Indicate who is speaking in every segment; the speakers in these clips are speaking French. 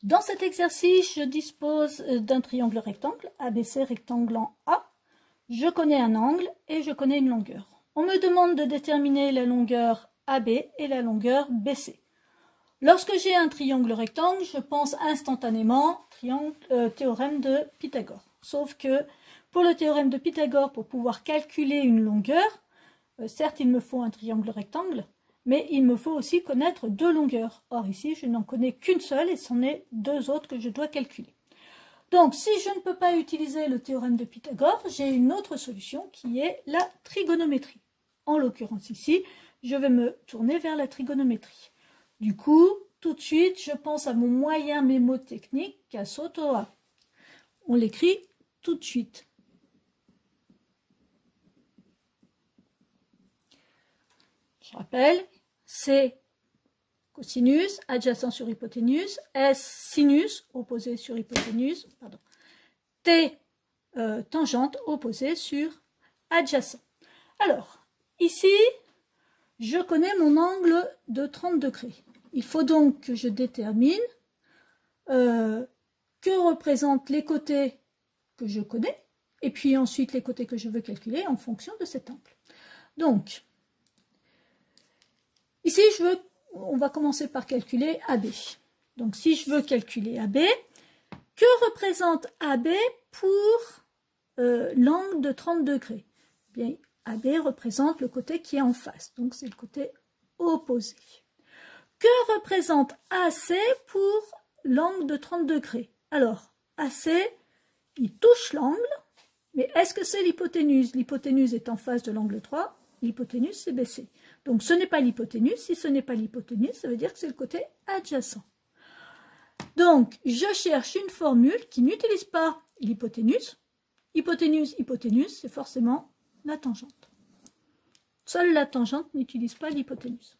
Speaker 1: Dans cet exercice, je dispose d'un triangle rectangle, ABC rectangle en A. Je connais un angle et je connais une longueur. On me demande de déterminer la longueur AB et la longueur BC. Lorsque j'ai un triangle rectangle, je pense instantanément théorème de Pythagore. Sauf que pour le théorème de Pythagore, pour pouvoir calculer une longueur, certes il me faut un triangle rectangle, mais il me faut aussi connaître deux longueurs. Or ici, je n'en connais qu'une seule et c'en est deux autres que je dois calculer. Donc, si je ne peux pas utiliser le théorème de Pythagore, j'ai une autre solution qui est la trigonométrie. En l'occurrence ici, je vais me tourner vers la trigonométrie. Du coup, tout de suite, je pense à mon moyen mémotechnique, Casotoa. On l'écrit tout de suite. Je rappelle, C cosinus, adjacent sur hypoténuse, S sinus, opposé sur hypoténuse, pardon. T tangente, opposé sur adjacent. Alors, ici, je connais mon angle de 30 degrés. Il faut donc que je détermine que représentent les côtés que je connais, et puis ensuite les côtés que je veux calculer en fonction de cet angle. Donc, ici, on va commencer par calculer AB. Donc, si je veux calculer AB, que représente AB pour l'angle de 30 degrés? Bien, AB représente le côté qui est en face, donc c'est le côté opposé. Que représente AC pour l'angle de 30 degrés? Alors, AC, il touche l'angle, mais est-ce que c'est l'hypoténuse? L'hypoténuse est en face de l'angle 3, l'hypoténuse c'est BC. Donc ce n'est pas l'hypoténuse, si ce n'est pas l'hypoténuse, ça veut dire que c'est le côté adjacent. Donc je cherche une formule qui n'utilise pas l'hypoténuse. Hypoténuse, hypoténuse, c'est forcément la tangente. Seule la tangente n'utilise pas l'hypoténuse.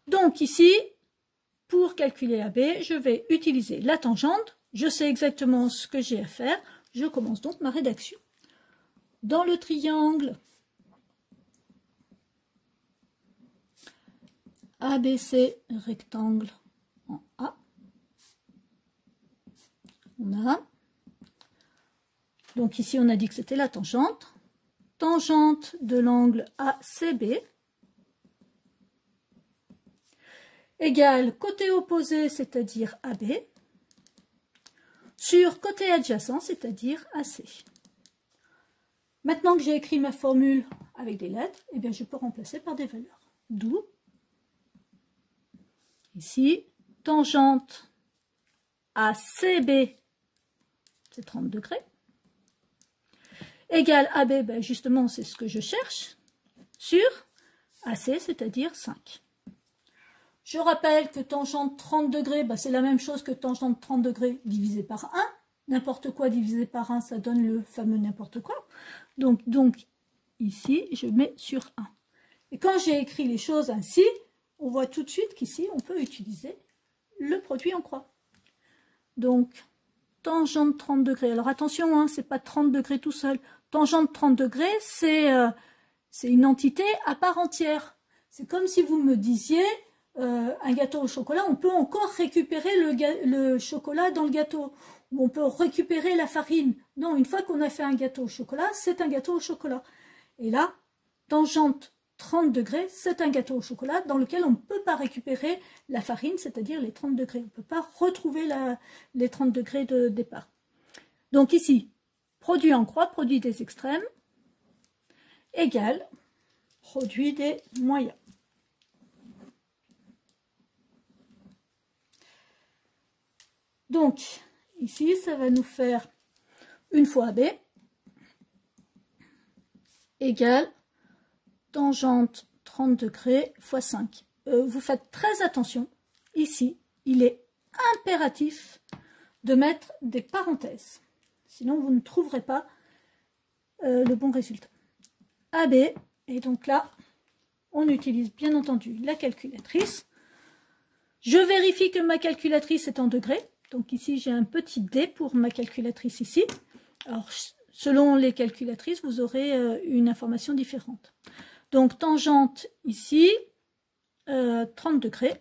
Speaker 1: Donc ici, pour calculer AB, je vais utiliser la tangente. Je sais exactement ce que j'ai à faire. Je commence donc ma rédaction. Dans le triangle ABC rectangle en A, on a, donc ici on a dit que c'était la tangente, tangente de l'angle ACB, égale côté opposé, c'est-à-dire AB, sur côté adjacent, c'est-à-dire AC. Maintenant que j'ai écrit ma formule avec des lettres, eh bien je peux remplacer par des valeurs. D'où, ici, tangente ACB, c'est 30 degrés, égale AB, ben justement c'est ce que je cherche, sur AC, c'est-à-dire 5. Je rappelle que tangente 30 degrés, ben c'est la même chose que tangente 30 degrés divisé par 1. N'importe quoi divisé par 1, ça donne le fameux n'importe quoi. Donc ici, je mets sur 1. Et quand j'ai écrit les choses ainsi, on voit tout de suite qu'ici, on peut utiliser le produit en croix. Donc, tangente 30 degrés. Alors attention, hein, c'est pas 30 degrés tout seul. Tangente 30 degrés, c'est une entité à part entière. C'est comme si vous me disiez, un gâteau au chocolat, on peut encore récupérer le chocolat dans le gâteau. Ou on peut récupérer la farine. Non, une fois qu'on a fait un gâteau au chocolat, c'est un gâteau au chocolat. Et là, tangente 30 degrés, c'est un gâteau au chocolat dans lequel on ne peut pas récupérer la farine, c'est-à-dire les 30 degrés. On ne peut pas retrouver les 30 degrés de départ. Donc ici, produit en croix, produit des extrêmes, égale produit des moyens. Donc, ici, ça va nous faire une fois AB égale tangente 30 degrés fois 5. Vous faites très attention. Ici, il est impératif de mettre des parenthèses. Sinon, vous ne trouverez pas le bon résultat. AB, et donc là, on utilise bien entendu la calculatrice. Je vérifie que ma calculatrice est en degrés. Donc ici, j'ai un petit D pour ma calculatrice ici. Alors, selon les calculatrices, vous aurez une information différente. Donc, tangente ici, 30 degrés.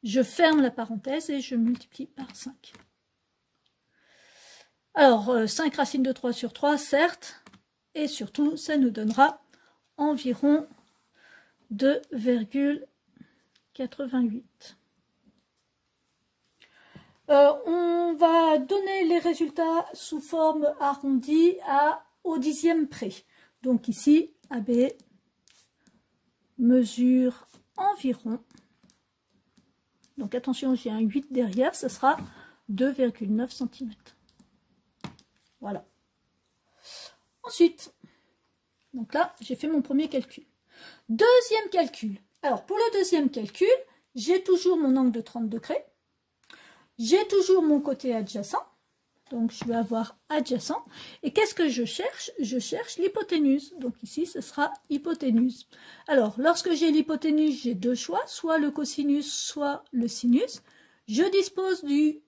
Speaker 1: je ferme la parenthèse et je multiplie par 5. Alors, 5 racines de 3 sur 3, certes, et surtout, ça nous donnera environ 2,88. On va donner les résultats sous forme arrondie au dixième près. Donc ici, AB mesure environ, donc attention, j'ai un 8 derrière, ce sera 2,9 cm. Voilà. Ensuite, donc là, j'ai fait mon premier calcul. Deuxième calcul. Alors, pour le deuxième calcul, j'ai toujours mon angle de 30 degrés. J'ai toujours mon côté adjacent. Donc, je vais avoir adjacent. Et qu'est-ce que je cherche? Je cherche l'hypoténuse. Donc, ici, ce sera hypoténuse. Alors, lorsque j'ai l'hypoténuse, j'ai deux choix, soit le cosinus, soit le sinus. Je dispose du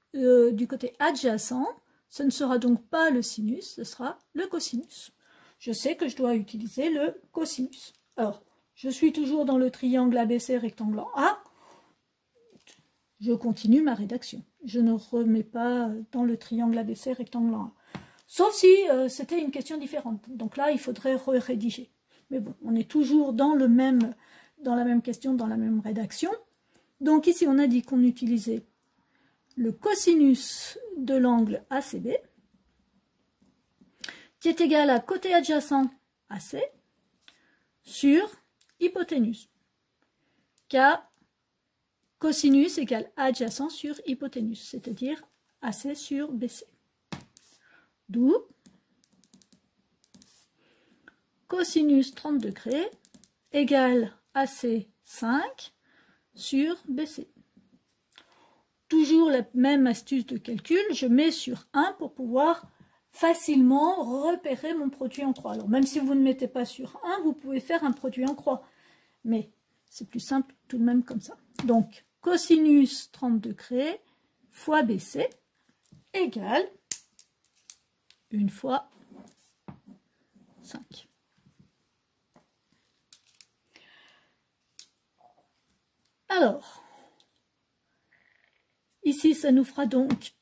Speaker 1: côté adjacent. Ce ne sera donc pas le sinus, ce sera le cosinus. Je sais que je dois utiliser le cosinus. Alors, je suis toujours dans le triangle ABC rectangle en A. Je continue ma rédaction. Je ne remets pas dans le triangle ABC rectangle en A. Sauf si c'était une question différente. Donc là, il faudrait rédiger. Mais bon, on est toujours dans la même question, dans la même rédaction. Donc ici, on a dit qu'on utilisait le cosinus de l'angle ACB, qui est égal à côté adjacent AC sur hypoténuse. K cosinus égale adjacent sur hypoténuse, c'est-à-dire AC sur BC. D'où cosinus 30 degrés égale AC 5 sur BC. Toujours la même astuce de calcul, je mets sur 1 pour pouvoir facilement repérer mon produit en croix. Alors même si vous ne mettez pas sur 1, vous pouvez faire un produit en croix. Mais c'est plus simple tout de même comme ça. Donc, cosinus 30 degrés fois BC égale 1 fois 5. Alors, ici, ça nous fera donc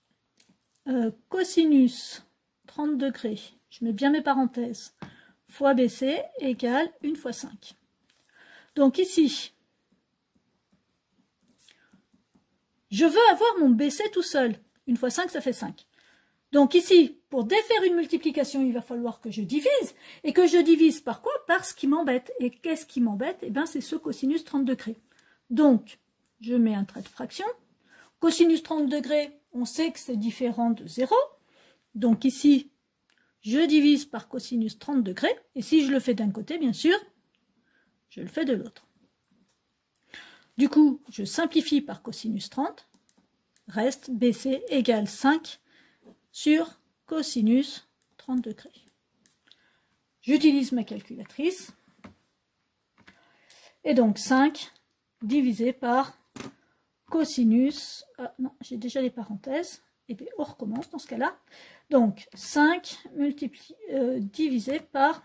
Speaker 1: cosinus 30 degrés, je mets bien mes parenthèses, fois BC égale 1 fois 5. Donc ici, je veux avoir mon BC tout seul. 1 fois 5, ça fait 5. Donc ici, pour défaire une multiplication, il va falloir que je divise. Et que je divise par quoi? Par ce qui m'embête. Et qu'est-ce qui m'embête? Eh bien, c'est ce cosinus 30 degrés. Donc, je mets un trait de fraction. Cosinus 30 degrés, on sait que c'est différent de 0. Donc ici, je divise par cosinus 30 degrés. Et si je le fais d'un côté, bien sûr, je le fais de l'autre. Du coup, je simplifie par cosinus 30. Reste BC égale 5 sur cosinus 30 degrés. J'utilise ma calculatrice. Et donc 5 divisé par cosinus, non, j'ai déjà les parenthèses, et bien on recommence dans ce cas-là. Donc 5 divisé par,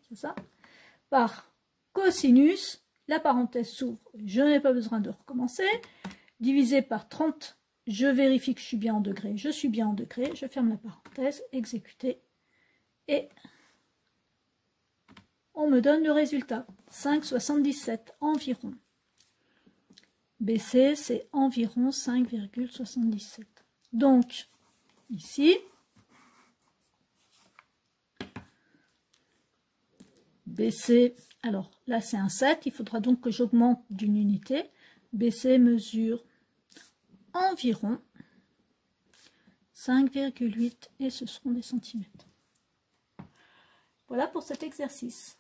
Speaker 1: c'est ça, par cosinus, la parenthèse s'ouvre, je n'ai pas besoin de recommencer, divisé par 30, je vérifie que je suis bien en degrés, je suis bien en degrés, je ferme la parenthèse, exécuter, et on me donne le résultat, 5,77 environ. BC, c'est environ 5,77. Donc, ici, BC, alors là c'est un 7, il faudra donc que j'augmente d'une unité. BC mesure environ 5,8 et ce seront des centimètres. Voilà pour cet exercice.